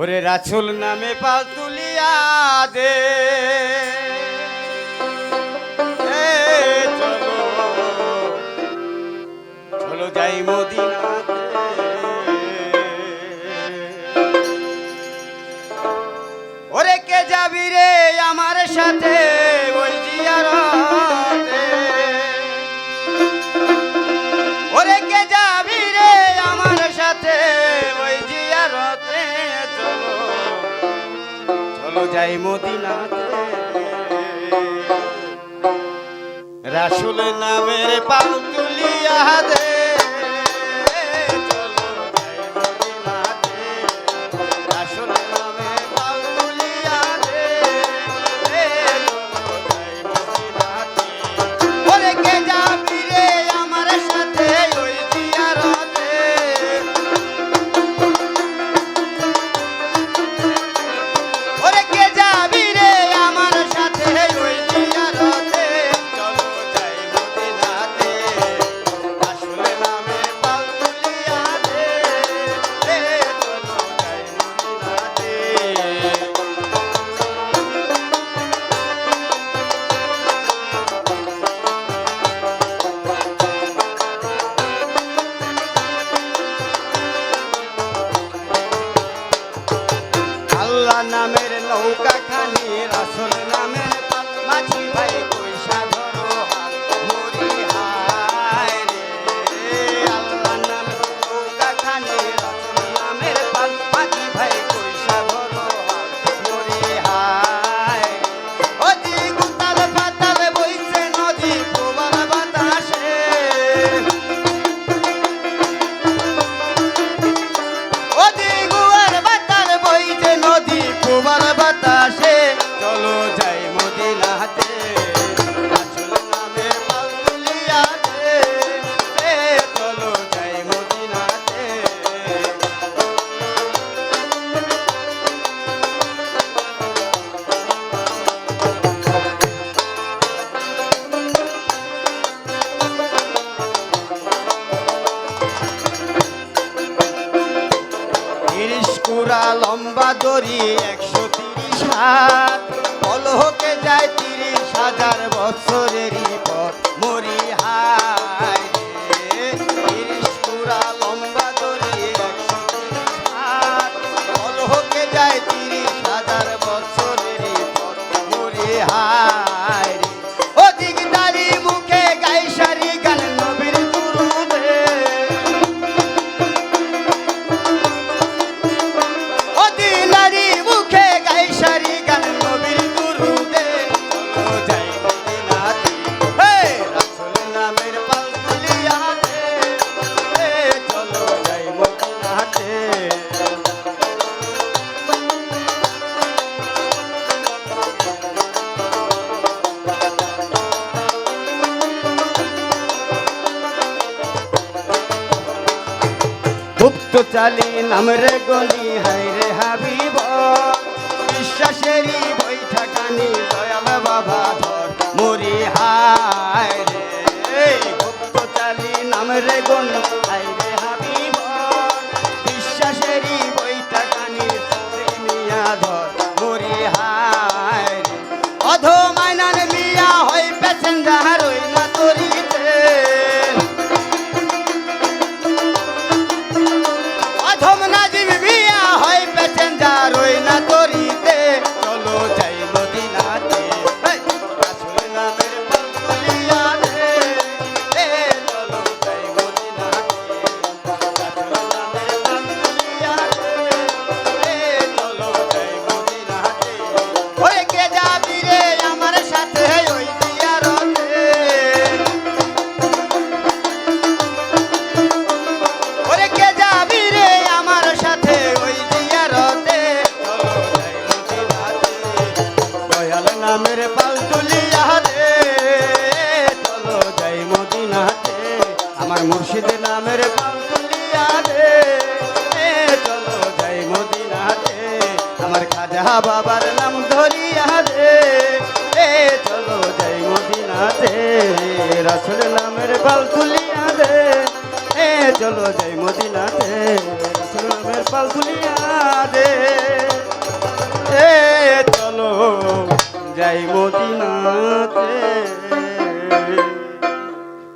ওরে রাসূল নামে পাল তুলিয়া দে চলো চলো যাই মদিনাতে ওরে কে যাবি রে আমার সাথে ওই জিয়ারতে ওরে কে যাবি রে আমার সাথে ওই জিয়ারতে চলো চলো যাই মদিনাতে রাসূল নামের পাল তুলিয়া দে নামের নৌকা খানি রাসূল নামের পাল মাঝি ভাই পয়সা ধরো হাত মরি হায় রে আল্লাহ নামের নৌকা খানি রাসূল নামের পাল মাঝি ভাই পয়সা ধরো হাত মরি হায় ওদি গুতাল পাতাল বইছে নদী প্রবল বাতাসে ওদি গুয়ার বাতাল বইছে নদী প্রবল বাতাসে চলো যাই মদিনাতে রাসূল নামের পাল তুলিয়া দে চলো যাই মদিনাতে কুড়া লম্বা দড়ি 130 হাত কলহকে যায় 30,000 বছরেরই পর মরি হায় রে 30 কুড়া লম্বা দড়ি 130 হাত কলহকে যায় 30,000 বছরেরই পর মরি হায় রে ওদিক দাড়ি মুখে গাই সারি গান নবীর দুরুদে গুপ্ত চালি নামরে গলি হাই রে হাবিব বিশ্বাসেরই বৈঠা কানি দয়াল বাবা ধর মরি হায় রে গুপ্ত চালি নামরে গলি হাই রে হাবিব বিশ্বাসেরই বৈঠা কানি মিয়া ধর মরি হায় রে অধ মাইনান মিয়া হই প্যাসেঞ্জার হই না তরিতে চলো যাই মদিনাতে রাসূল নামের পাল তুলিয়া দে চলো যাই মদিনাতে রাসূল নামের পাল তুলিয়া দে চলো যাই মদিনাতে ওরে কে যাবি রে আমার সাথে ওই জিয়ারতে ওরে কে যাবি রে আমার সাথে ওই জিয়ারতে নামের পাল তুলিয়া দে চলো যাই মদিনাতে আমার মুর্শিদ নামের পাল তুলিয়া দে চলো যাই মদিনাতে আমার খাজা বাবার নাম ধরিয়া দে চলো যাই মদিনাতে রাসূল নামের পাল তুলিয়া দে চলো যাই মদিনাতে রাসূল নামের পাল তুলিয়া দে। যাই মদিনাতে